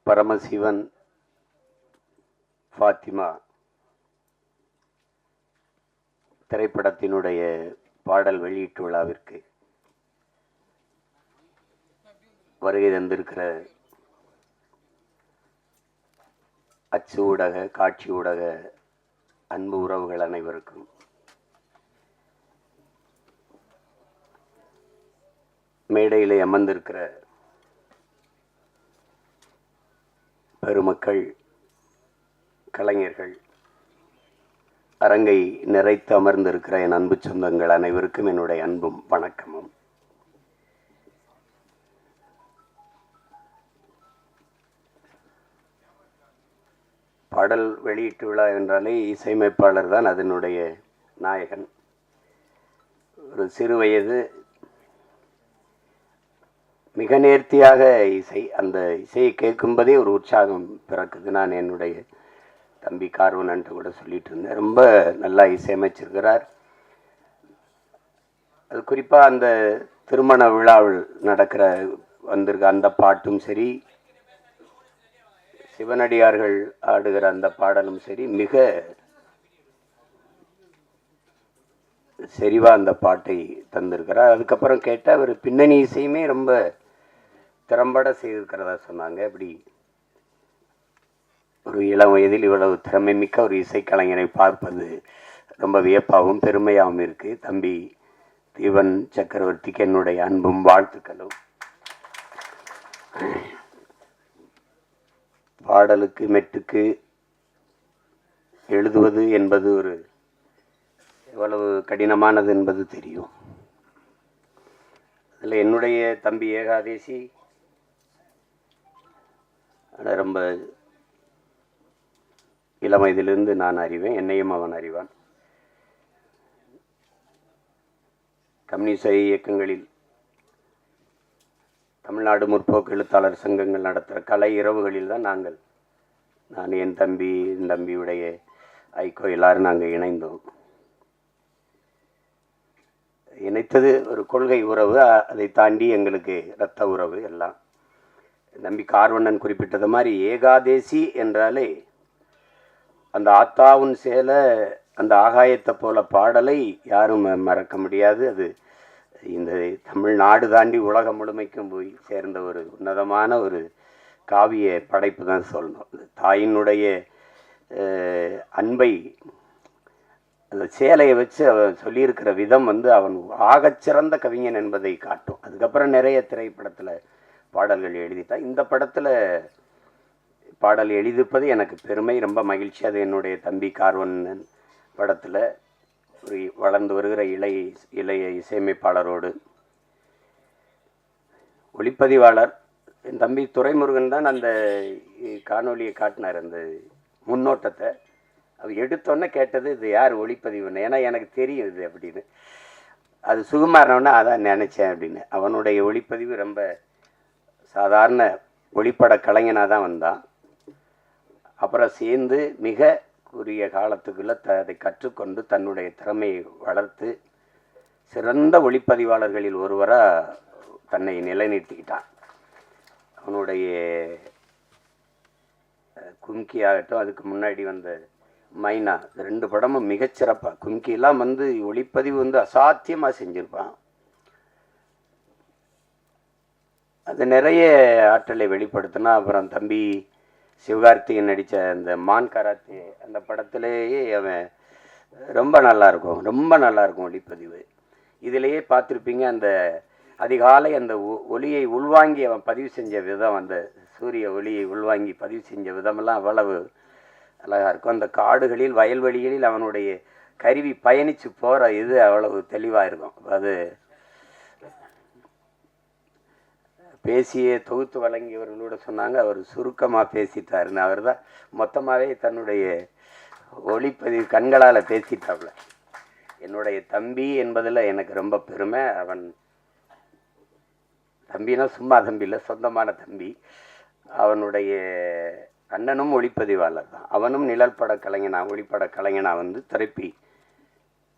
பரமசிவன் ஃபாத்திமா திரைப்படத்தினுடைய பாடல் வெளியீட்டு விழாவிற்கு வருகை தந்திருக்கிற அச்சு ஊடக காட்சி ஊடக அன்பு உறவுகள் அனைவருக்கும் மேடையிலே அமர்ந்திருக்கிற பெருமக்கள், கலைஞர்கள், அரங்கை நிறைத்து அமர்ந்திருக்கிற என் அன்பு சொந்தங்கள் அனைவருக்கும் என்னுடைய அன்பும் வணக்கமும். பாடல் வெளியீட்டு விழா என்றாலே இசையமைப்பாளர் தான் அதனுடைய நாயகன். ஒரு சிறு வயது மிக நேர்த்தியாக இசை, அந்த இசையை கேட்கும்போதே ஒரு உற்சாகம் பிறக்குது. நான் என்னுடைய தம்பி கார்வனன்ட்டு கூட சொல்லிட்டு இருந்தேன், ரொம்ப நல்லா இசையமைச்சிருக்கிறார். அது குறிப்பாக அந்த திருமண விழாவில் நடக்கிற வந்திருக்க அந்த பாட்டும் சரி, சிவனடியார்கள் ஆடுகிற அந்த பாடலும் சரி, மிக செறிவா அந்த பாட்டை தந்திருக்கிறார். அதுக்கப்புறம் கேட்டால் அவர் பின்னணி இசையுமே ரொம்ப திறம்பட செய்திருக்கிறதா சொன்னாங்க. இப்படி ஒரு இளம் வயதில் இவ்வளவு திறமை மிக்க ஒரு இசைக்கலைஞரை பார்ப்பது ரொம்ப வியப்பாகவும் பெருமையாகவும் இருக்கு. தம்பி தீவன் சக்கரவர்த்திக்கு என்னுடைய அன்பும் வாழ்த்துக்களும். பாடலுக்கு மெட்டுக்கு எழுதுவது என்பது ஒரு எவ்வளவு கடினமானது என்பது தெரியும். அதில் என்னுடைய தம்பி ஏகாதேசி ரொம்ப இளம் வயதிலிருந்து நான் அறிவேன், என்னையும் அவன் அறிவான். கம்யூனிச இயக்கங்களில் தமிழ்நாடு முற்போக்கு எழுத்தாளர் சங்கங்கள் நடத்துகிற கலை இரவுகளில் தான் நான் என் தம்பியுடைய ஐக்கோ எல்லாரும் நாங்கள் இணைந்தோம். இணைத்தது ஒரு கொள்கை உறவு, அதை தாண்டி எங்களுக்கு இரத்த உறவு எல்லாம். தம்பி கார்வண்ணன் குறிப்பிட்டது மாதிரி ஏகாதேசி என்றாலே அந்த ஆத்தாவும் சேல அந்த ஆகாயத்தை போல பாடலை யாரும் மறக்க முடியாது. அது இந்த தமிழ்நாடு தாண்டி உலகம் முழுமைக்கும் போய் சேர்ந்த ஒரு உன்னதமான ஒரு காவிய படைப்பு தான் சொல்லணும். தாயினுடைய அன்பை அந்த சேலையை வச்சு அவன் சொல்லியிருக்கிற விதம் அவன் ஆகச்சிறந்த கவிஞன் என்பதை காட்டும். அதுக்கப்புறம் நிறைய திரைப்படத்தில் பாடல்கள் எழுதிட்டான். இந்த படத்தில் பாடல் எழுதிப்பது எனக்கு பெருமை, ரொம்ப மகிழ்ச்சி. அது என்னுடைய தம்பி கார்வண்ணன் படத்தில் ஒரு வளர்ந்து வருகிற இளைய இசையமைப்பாளரோடு ஒளிப்பதிவாளர் என் தம்பி துரைமுருகன் தான் அந்த காணொலியை காட்டினார். அந்த முன்னோட்டத்தை அவர் எடுத்தோன்னே கேட்டது, இது யார் ஒளிப்பதிவுன்னு. ஏன்னா எனக்கு தெரியும் இது அப்படின்னு. அது சுகுமாரனோன்னா அதான் நினச்சேன் அப்படின்னு. அவனுடைய ஒளிப்பதிவு ரொம்ப சாதாரண ஒளிப்பட கலைஞனாக தான் வந்தான். அப்புறம் சேர்ந்து மிக குறுகிய காலத்துக்குள்ளே அதை கற்றுக்கொண்டு தன்னுடைய திறமையை வளர்த்து சிறந்த ஒளிப்பதிவாளர்களில் ஒருவராக தன்னை நிலைநிறுத்திக்கிட்டான். அவனுடைய கும்கி ஆகட்டும், அதுக்கு முன்னாடி வந்த மைனா, ரெண்டு படமும் மிகச்சிறப்பாக. கும்கிலாம் ஒளிப்பதிவு அசாத்தியமாக செஞ்சுருப்பான். அது நிறைய ஆற்றலை வெளிப்படுத்தினா. அப்புறம் தம்பி சிவகார்த்திகேயன் நடித்த அந்த மான் கராத்தே அந்த படத்திலேயே அவன் ரொம்ப நல்லாயிருக்கும் ஒளிப்பதிவு. இதிலேயே பார்த்துருப்பீங்க, அந்த அதிகாலை அந்த ஒளியை உள்வாங்கி அவன் பதிவு செஞ்ச விதம், அந்த சூரிய ஒளியை உள்வாங்கி பதிவு செஞ்ச விதமெல்லாம் அவ்வளவு அழகாக இருக்கும். அந்த காடுகளில் வயல்வெளிகளில் அவனுடைய கருவி பயணித்து போகிற இது அவ்வளவு தெளிவாக இருக்கும். அது பேசியே தொகுத்து வழங்கியவர்களோட சொன்னாங்க, அவர் சுருக்கமாக பேசிட்டாருன்னு. அவர் தான் மொத்தமாகவே தன்னுடைய ஒளிப்பதிவு கண்களால் பேசிட்டாப்புல. என்னுடைய தம்பி என்பதில் எனக்கு ரொம்ப பெருமை. அவன் தம்பினா சும்மா தம்பி இல்லை, சொந்தமான தம்பி. அவனுடைய அண்ணனும் ஒளிப்பதிவாளர் தான். அவனும் நிழற்பட கலைஞனாக ஒளிப்பட கலைஞனாக திரைப்பி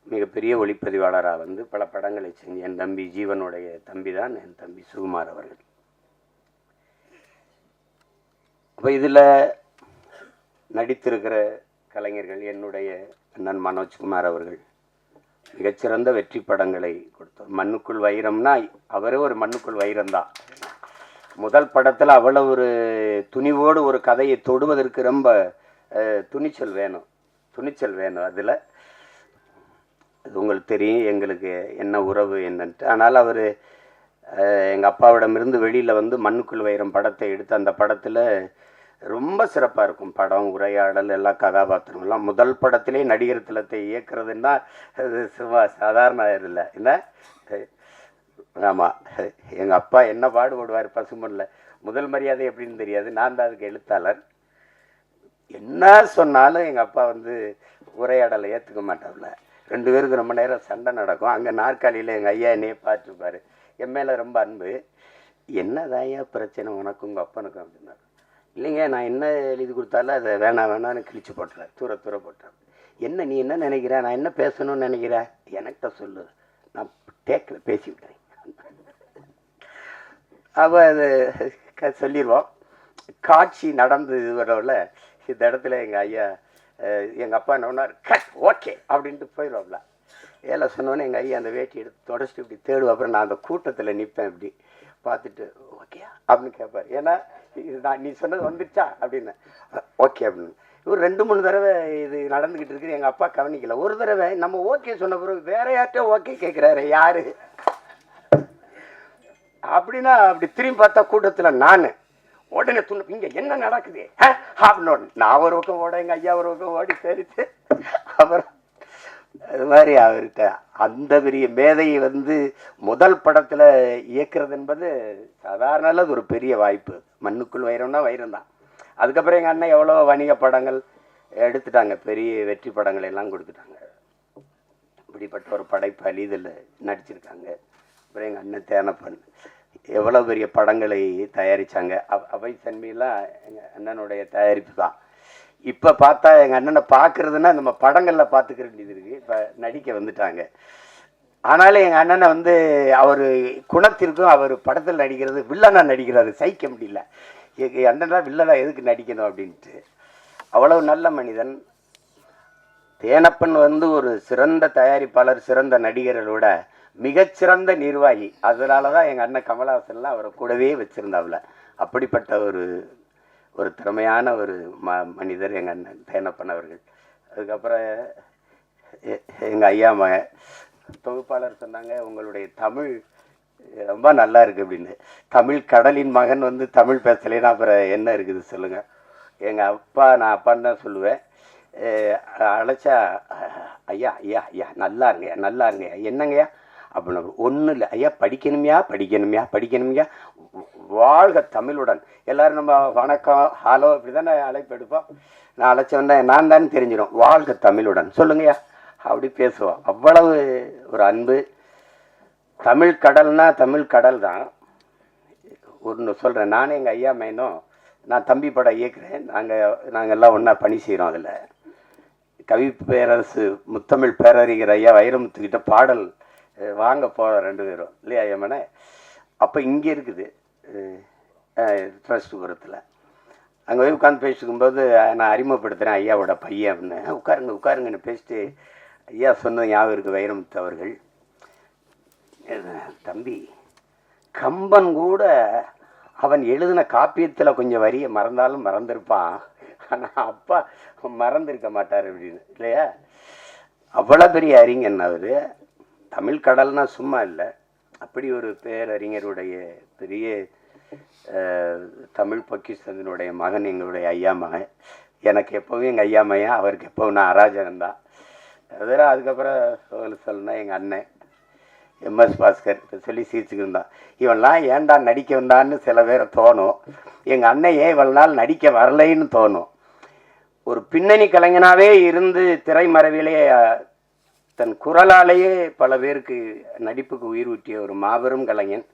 மிகப்பெரிய ஒளிப்பதிவாளராக பல படங்களை செஞ்சு என் தம்பி ஜீவனுடைய தம்பி தான் என் தம்பி சுகுமார் அவர்கள். அப்போ இதில் நடித்திருக்கிற கலைஞர்கள் என்னுடைய அண்ணன் மனோஜ்குமார் அவர்கள் மிகச்சிறந்த வெற்றி படங்களை கொடுத்தார். மண்ணுக்குள் வைரம்னா அவரே ஒரு மண்ணுக்குள் வைரம்தான். முதல் படத்தில் அவ்வளோ ஒரு துணிவோடு ஒரு கதையை தொடுவதற்கு ரொம்ப துணிச்சல் வேணும் அதில். அது உங்களுக்கு தெரியும் எங்களுக்கு என்ன உறவு என்னன்ட்டு. ஆனால் அவர் எங்கள் அப்பாவிடமிருந்து வெளியில் வந்து மண்ணுக்குள் வைரம் படத்தை எடுத்து அந்த படத்தில் ரொம்ப சிறப்பாக இருக்கும் படம், உரையாடல், எல்லா கதாபாத்திரங்கள்லாம். முதல் படத்திலே நடிகர் திலத்தை இயக்குறதுன்னா அது சும்மா சாதாரண இல்லை என்ன. ஆமாம், எங்கள் அப்பா என்ன பாடுபடுவார் பசுமண்ணில். முதல் மரியாதை எப்படின்னு தெரியாது, நான் தான் அதுக்கு எழுத்தாளர். என்ன சொன்னாலும் எங்கள் அப்பா வந்து உரையாடலை ஏற்றுக்க மாட்டாப்ல. 2 பேருக்கு ரொம்ப நேரம் சண்டை நடக்கும். அங்கே நாற்காலியில் எங்கள் ஐயா என்னையே பார்த்துருப்பார். என் மேலே ரொம்ப அன்பு. என்னதான் ஐயா பிரச்சனை உனக்கு உங்கள் அப்பனுக்கும் அப்படின்னாரு. இல்லைங்க, நான் என்ன எழுதி கொடுத்தாலும் அதை வேணான்னு கிழிச்சு போட்டுறேன், தூர போட்டுறேன். என்ன நீ என்ன நினைக்கிற, நான் என்ன பேசணும்னு நினைக்கிறேன், எனக்கிட்ட சொல்லு, நான் டேக்கில் பேசி விட்டுறேன். அப்போ அது சொல்லிடுவோம். காட்சி நடந்து வரவில் இந்த இடத்துல எங்கள் ஐயா எங்கள் அப்பா என்ன பண்ணார், கட் ஓகே அப்படின்ட்டு போயிடுவாப்ல. ஏழை சொன்னோன்னே எங்கள் ஐயா அந்த வேட்டி எடுத்து தொடச்சிட்டு இப்படி தேடுவோம். அப்புறம் நான் அந்த கூட்டத்தில் நிற்பேன், இப்படி பார்த்துட்டு ஓகே அப்படின்னு கேட்பார். ஏன்னா இது நான் நீ சொன்னது வந்துடுச்சா அப்படின்னு. ஓகே அப்படின்னு. இவர் 2-3 தடவை இது நடந்துக்கிட்டு இருக்குது. எங்கள் அப்பா கவனிக்கல. ஒரு தடவை நம்ம ஓகே சொன்ன பிறகு வேற யார்கிட்ட ஓகே கேட்குறாரு, யாரு அப்படின்னா அப்படி திரும்பி பார்த்தா கூட்டத்தில் நான் உடனே துண்ணு, இங்கே என்ன நடக்குது அப்படின்னு. நான் ஒரு பக்கம் ஓட, எங்கள் ஐயா ஒரு பக்கம் ஓடி தெரித்து. அப்புறம் அது மாதிரி அவர்கிட்ட அந்த பெரிய மேதையை வந்து முதல் படத்தில் இயக்குறது என்பது சாதாரண அது ஒரு பெரிய வாய்ப்பு. மண்ணுக்குள் வைரம்னா வைரம் தான். அதுக்கப்புறம் எங்கள் அண்ணன் எவ்வளோ வணிக படங்கள் எடுத்துட்டாங்க, பெரிய வெற்றி படங்கள் எல்லாம் கொடுத்துட்டாங்க. இப்படிப்பட்ட ஒரு படைப்பாளி இதில் நடிச்சிருக்காங்க. அப்புறம் எங்கள் அண்ணன் தேனப்பன் எவ்வளோ பெரிய படங்களை தயாரித்தாங்க. அவை தன்மையெல்லாம் எங்கள் அண்ணனுடைய தயாரிப்பு தான். இப்போ பார்த்தா எங்கள் அண்ணனை பார்க்குறதுன்னா நம்ம படங்களில் பார்த்துக்க வேண்டியது இருக்குது. இப்போ நடிக்க வந்துட்டாங்க. ஆனாலும் எங்கள் அண்ணனை வந்து அவர் குணத்திற்கும் அவர் படத்தில் நடிக்கிறது, வில்லனாக நடிக்கிறாரு, சகிக்க முடியல. எங்கள் அண்ணனா வில்லனாக எதுக்கு நடிக்கணும் அப்படின்ட்டு. அவ்வளவு நல்ல மனிதன். தேனப்பன் வந்து ஒரு சிறந்த தயாரிப்பாளர், சிறந்த நடிகர்களோட மிகச்சிறந்த நிர்வாகி. அதனால தான் எங்கள் அண்ணன் கமலஹாசன்லாம் அவரை கூடவே வச்சுருந்தாப்புல. அப்படிப்பட்ட ஒரு திறமையான ஒரு மனிதர் எங்கள் அண்ணன் தேனப்பன் அவர்கள். அதுக்கப்புறம் எங்கள் ஐயா மகன் தொகுப்பாளர் சொன்னாங்க, உங்களுடைய தமிழ் ரொம்ப நல்லா இருக்குது அப்படின்னு. தமிழ் கடலின் மகன் வந்து தமிழ் பேசலைன்னா அப்புறம் என்ன இருக்குது சொல்லுங்கள். எங்கள் அப்பா, நான் அப்பான்னு தான் சொல்லுவேன். அழைச்சா ஐயா ஐயா ஐயா நல்லா இருங்கய்யா என்னங்கய்யா அப்படின்னு. ஒன்றும் இல்லை ஐயா, படிக்கணுமையா வாழ்க தமிழுடன். எல்லோரும் நம்ம வணக்கம் ஹலோ இப்படி தானே அழைப்பு எடுப்போம். நான் அழைச்சோன்னே நான் தான் தெரிஞ்சிடும், வாழ்க தமிழுடன் சொல்லுங்கய்யா அப்படி பேசுவோம். அவ்வளவு ஒரு அன்பு. தமிழ் கடல்னா தமிழ் கடல் தான். ஒன்று சொல்கிறேன், நானே எங்கள் ஐயா மைனும் நான் தம்பி படம் இயக்குறேன். நாங்கள் எல்லாம் ஒன்றா பணி செய்கிறோம். அதில் கவி பேரரசு முத்தமிழ் பேரறிஞர் ஐயா வைரமுத்துக்கிட்ட பாடல் வாங்க போகிறோம் 2 பேரும் இல்லையா ஐயம்மனே. அப்போ இங்கே இருக்குது ட்ரஸ்ட்புரத்தில். அங்கே போய் உட்காந்து பேசிக்கும்போது நான் அறிமுகப்படுத்துகிறேன் ஐயாவோட பையன் அப்படின்னு. உட்காருங்கன்னு பேசிட்டு ஐயா சொன்னது ஞாபகம் இருக்குது வைரமுத்து அவர்கள். தம்பி, கம்பன் கூட அவன் எழுதின காப்பியத்தில் கொஞ்சம் வரியை மறந்தாலும் மறந்துருப்பான், ஆனால் அப்பா மறந்துருக்க மாட்டார் அப்படின்னு இல்லையா. அவ்வளோ பெரிய அறிஞன் அவர். தமிழ் கடல்னா சும்மா இல்லை. அப்படி ஒரு பேரறிஞருடைய பெரிய தமிழ் பொக்கிஷத்தினுடைய மகன் எங்களுடைய ஐயா மகன். எனக்கு எப்போவும் எங்கள் ஐயா மகன், அவருக்கு எப்போவும் நான் அராஜகந்தான். அதெல்லாம் அதுக்கப்புறம் சொல்லணும்னா எங்கள் அண்ணன் MS பாஸ்கர் இப்போ சொல்லி சிரிச்சுக்கிட்டு இருந்தான். இவன்லாம் ஏன்டா நடிக்க வந்தான்னு சில பேரை தோணும். எங்கள் அண்ணன் ஏன் இவள் நாள் நடிக்க வரலைன்னு தோணும். ஒரு பின்னணி கலைஞனாகவே இருந்து திரைமறைவிலே தன் குரலாலேயே பல பேருக்கு நடிப்புக்கு உயிர் ஊற்றிய ஒரு மாபெரும் கலைஞன்.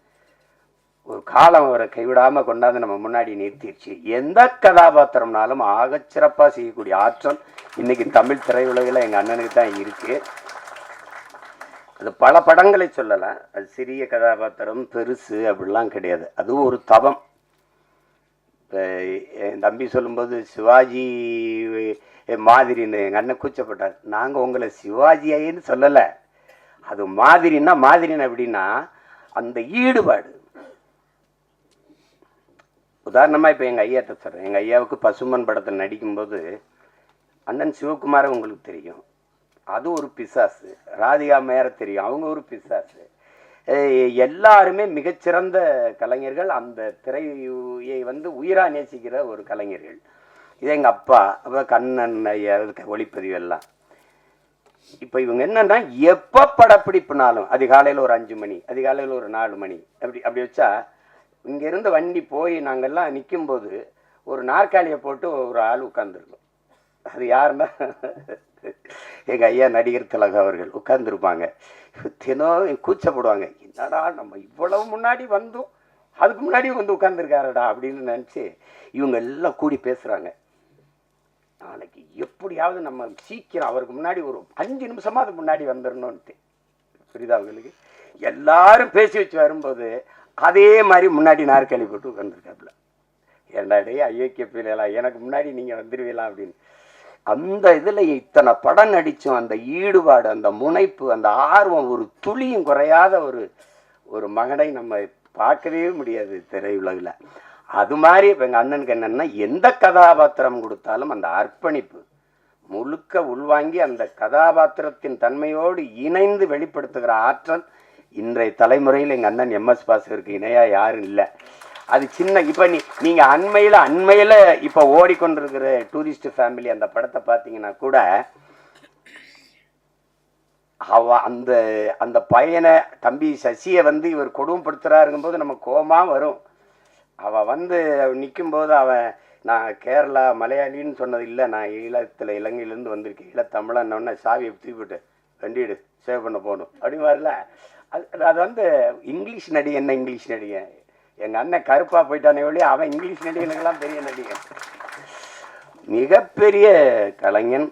ஒரு காலம் அவரை கைவிடாமல் கொண்டாந்து நம்ம முன்னாடி நிறுத்திடுச்சு. எந்த கதாபாத்திரம்னாலும் ஆகச்சிறப்பாக செய்யக்கூடிய ஆற்றல் இன்னைக்கு தமிழ் திரையுலகில் எங்கள் அண்ணனுக்கு தான் இருக்குது. அது பல படங்களை சொல்லலாம். அது சிறிய கதாபாத்திரம் பெருசு அப்படிலாம் கிடையாது. அதுவும் ஒரு தவம். இப்போ என் தம்பி சொல்லும்போது சிவாஜி மாதிரின்னு எங்கள் அண்ணன் கூச்சப்பட்டார். நாங்கள் உங்களை சிவாஜின்னு சொல்லலை. அது மாதிரின்னா மாதிரின்னு எப்படின்னா அந்த ஈடுபாடு. உதாரணமாக இப்போ எங்கள் ஐயாட்ட சொல்கிறேன். எங்கள் ஐயாவுக்கு பசுமன் படத்தில் நடிக்கும்போது அண்ணன் சிவகுமாரை உங்களுக்கு தெரியும், அது ஒரு பிசாசு. ராதிகா மேர தெரியும், அவங்க ஒரு பிசாசு. எல்லாருமே மிகச்சிறந்த கலைஞர்கள். அந்த திரையை வந்து உயிராக நேசிக்கிற ஒரு கலைஞர்கள். இது எங்கள் அப்பா, அப்போ கண்ணன் ஐயா ஒளிப்பதிவு எல்லாம். இப்போ இவங்க என்னன்னா எப்போ படப்பிடிப்புனாலும் அதிகாலையில் ஒரு 5 மணி, அதிகாலையில் ஒரு 4 மணி, அப்படி வச்சா இங்கேருந்து வண்டி போய் நாங்கள்லாம் நிற்கும்போது ஒரு நாற்காலியை போட்டு ஒரு ஆள் உட்காந்துருக்கும். அது யாருன்னா எங்கள் ஐயா நடிகர் திலகம் அவர்கள் உட்கார்ந்துருப்பாங்க. தினம் கூச்சப்படுவாங்க, என்னடா நம்ம இவ்வளவு முன்னாடி வந்தோம், அதுக்கு முன்னாடி வந்து உட்காந்துருக்காரடா அப்படின்னு நினச்சி இவங்க எல்லாம் கூடி பேசுகிறாங்க. நாளைக்கு எப்படியாவது நம்ம சீக்கிரம் அவருக்கு முன்னாடி ஒரு 5 நிமிஷமாக அதுக்கு முன்னாடி வந்துடணும்ன்ட்டு. புரியுதா அவங்களுக்கு? எல்லாரும் பேசி வச்சு வரும்போது அதே மாதிரி முன்னாடி நாற்காலி போட்டு உட்காந்துருக்காப்புல. ஏண்டாடே ஐயோக்கிய பிள்ளைகளா, எனக்கு முன்னாடி நீங்கள் வந்துடுவீங்களா அப்படின்னு. அந்த இதில் இத்தனை படம் நடித்தோம். அந்த ஈடுபாடு, அந்த முனைப்பு, அந்த ஆர்வம், ஒரு துளியும் குறையாத ஒரு மகனை நம்ம பார்க்கவே முடியாது திரையுலகில். அது மாதிரி இப்போ எங்கள் அண்ணனுக்கு என்னென்னா எந்த கதாபாத்திரம் கொடுத்தாலும் அந்த அர்ப்பணிப்பு முழுக்க உள்வாங்கி அந்த கதாபாத்திரத்தின் தன்மையோடு இணைந்து வெளிப்படுத்துகிற ஆற்றல் இன்றைய தலைமுறையில் எங்கள் அண்ணன் எம்எஸ் பாஸ்கருக்கு இணையாக யாரும் இல்லை. அது சின்ன இப்போ நீங்கள் அண்மையில் இப்போ ஓடிக்கொண்டிருக்கிற டூரிஸ்ட் ஃபேமிலி அந்த படத்தை பார்த்தீங்கன்னா கூட அந்த அந்த பையனை தம்பி சசியை வந்து இவர் கொடுமைப்படுத்துகிறாருங்கும்போது நம்ம கோபமாக வரும். அவள் வந்து நிற்கும்போது அவன் நான் கேரளா மலையாளின்னு சொன்னது இல்லை, நான் இலங்கையிலேருந்து வந்திருக்கேன், ஈழத்தமிழன்னொன்னே சாவியை தூக்கிவிட்டு வண்டிடு சேவ் பண்ண போகணும் அப்படின்னு வரல. அது வந்து இங்கிலீஷ் நடிகை. என்ன இங்கிலீஷ் நடிகை? எங்கள் அண்ணன் கருப்பாக போயிட்டானே ஒழி, அவன் இங்கிலீஷ் நடிகனுக்கெல்லாம் பெரிய நடிகன், மிகப்பெரிய கலைஞன்.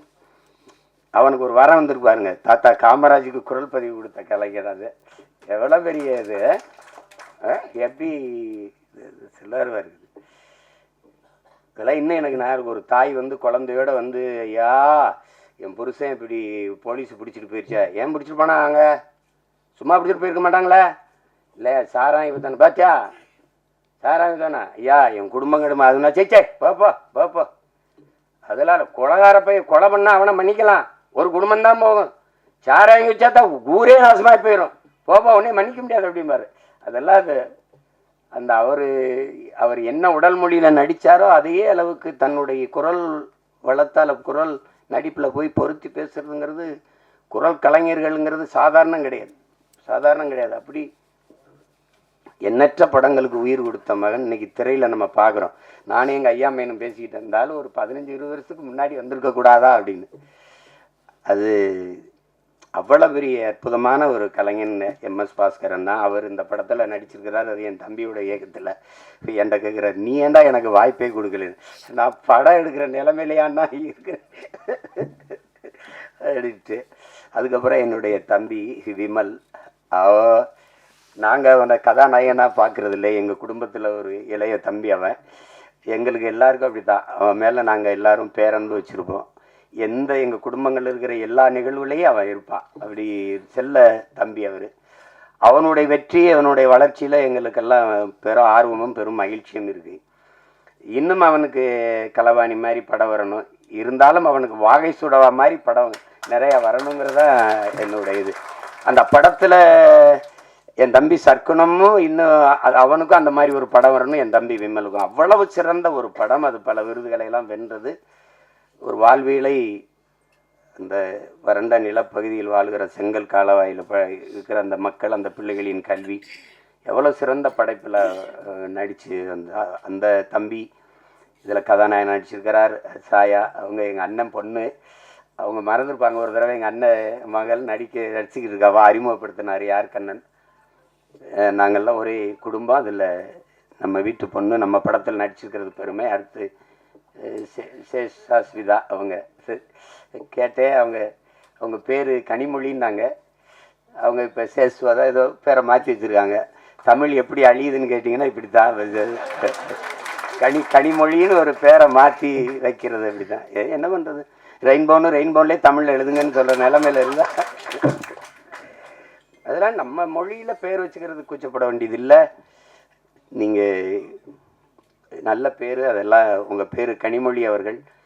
அவனுக்கு ஒரு வரம் வந்துருப்பாருங்க, தாத்தா காமராஜுக்கு குரல் பதிவு கொடுத்த கலைஞர். அது எவ்வளோ பெரிய இது, எப்படி சிலர்வாக இருக்குது. இதெல்லாம் இன்னும் எனக்கு நான் ஒரு தாய் வந்து குழந்தையோட வந்து, ஐயா என் புருஷன் இப்படி போலீஸ் பிடிச்சிட்டு போயிடுச்சா, ஏன் பிடிச்சிட்டு போனாங்க, சும்மா பிடிச்சிட்டு போயிருக்க மாட்டாங்களே, இல்லை சாராயம் தானே, பாத்தியா சாராயம் தானே, ஐயா என் குடும்பம் அதுனா சேச்சே பாப்போ அதெல்லாம் கொலகார போய் கொலை பண்ணால் அவனை மன்னிக்கலாம், ஒரு குடும்பம்தான் போகும், சாராயம் வச்சா தான் ஊரே நாசமாக போயிடும், போப்பா உடனே மன்னிக்க முடியாது அப்படிம்பாரு. அதெல்லாம் அது அந்த அவர் என்ன உடல் மொழியில் நடித்தாரோ அதையே அளவுக்கு தன்னுடைய குரல் வளர்த்தால் குரல் நடிப்பில் போய் பொருத்தி பேசுறதுங்கிறது குரல் கலைஞர்கள்ங்கிறது சாதாரணம் கிடையாது. அப்படி எண்ணற்ற படங்களுக்கு உயிர் கொடுத்த மகன் இன்னைக்கு திரையில் நம்ம பார்க்குறோம். நானே எங்கள் ஐயா மேனும் பேசிக்கிட்டு இருந்தாலும் ஒரு 15-20 வருஷத்துக்கு முன்னாடி வந்திருக்கக்கூடாதா அப்படின்னு. அது அவ்வளோ பெரிய அற்புதமான ஒரு கலைஞன் எம்எஸ் பாஸ்கரன் தான். அவர் இந்த படத்தில் நடிச்சிருக்கிறார். அது என் தம்பியோட இயக்கத்தில். இப்போ என்கிட்ட கேட்குறாரு, நீ ஏன்டா எனக்கு வாய்ப்பே கொடுக்கல, நான் படம் எடுக்கிற நிலைமையிலையான்னா இருக்கிறேன் அப்படின்ட்டு. அதுக்கப்புறம் என்னுடைய தம்பி விமல், நாங்கள் அவனை கதாநாயகனாக பார்க்குறது இல்லை, எங்கள் குடும்பத்தில் ஒரு இளைய தம்பி அவன். எங்களுக்கு எல்லாருக்கும் அப்படி தான், அவன் மேலே நாங்கள் எல்லோரும் பேரன்பு வச்சுருப்போம். எங்கள் குடும்பங்கள் இருக்கிற எல்லா நிகழ்வுலையும் அவன் இருப்பான். அப்படி செல்ல தம்பி அவர். அவனுடைய வெற்றி, அவனுடைய வளர்ச்சியில் எங்களுக்கெல்லாம் பெரும் ஆர்வமும் பெரும் மகிழ்ச்சியும் இருக்குது. இன்னும் அவனுக்கு களவாணி மாதிரி படம் வரணும், இருந்தாலும் அவனுக்கு வாகை சுடவா மாதிரி படம் நிறையா வரணுங்கிறதான் என்னுடைய இது. அந்த படத்தில் என் தம்பி சர்க்குணமும் இன்னும் அவனுக்கும் அந்த மாதிரி ஒரு படம் வரணும். என் தம்பி விமலுக்கும் அவ்வளவு சிறந்த ஒரு படம். அது பல விருதுகளை எல்லாம் வென்றது. ஒரு வாழ்வியலை அந்த வறண்ட நிலப்பகுதியில் வாழ்கிற செங்கல் காலவாயில் இருக்கிற அந்த மக்கள், அந்த பிள்ளைகளின் கல்வி, எவ்வளோ சிறந்த படைப்பில் நடித்து அந்த தம்பி இதில் கதாநாயகன் நடிச்சிருக்கிறார். சாயா அவங்க எங்கள் அண்ணன் பொண்ணு, அவங்க மறந்துருப்பாங்க. ஒரு தடவை எங்கள் அண்ணன் மகள் நடிச்சுக்கிட்டு இருக்காவா அறிமுகப்படுத்தினார் யார் கண்ணன். நாங்கள்லாம் ஒரே குடும்பம். அதில் நம்ம வீட்டு பொண்ணு நம்ம படத்தில் நடிச்சிருக்கிறது பெருமை. அடுத்து சேஷாஸ்விதா அவங்க கேட்டேன், அவங்க பேர் கனிமொழின்னாங்க. அவங்க இப்போ சேஷ்வதா ஏதோ பேரை மாற்றி வச்சுருக்காங்க. தமிழ் எப்படி அழியுதுன்னு கேட்டிங்கன்னா இப்படி தான். கனிமொழின்னு ஒரு பேரை மாற்றி வைக்கிறது அப்படிதான். என்ன பண்ணுறது, ரெயின்போன்லேயே தமிழில் எழுதுங்கன்னு சொல்கிற நிலமையில இருந்தால் அதெல்லாம் நம்ம மொழியில் பேர் வச்சுக்கிறது கூச்சப்பட வேண்டியது இல்லை. நீங்கள் நல்ல பேர், அதெல்லாம் உங்கள் பேர் கனிமொழி அவர்கள்.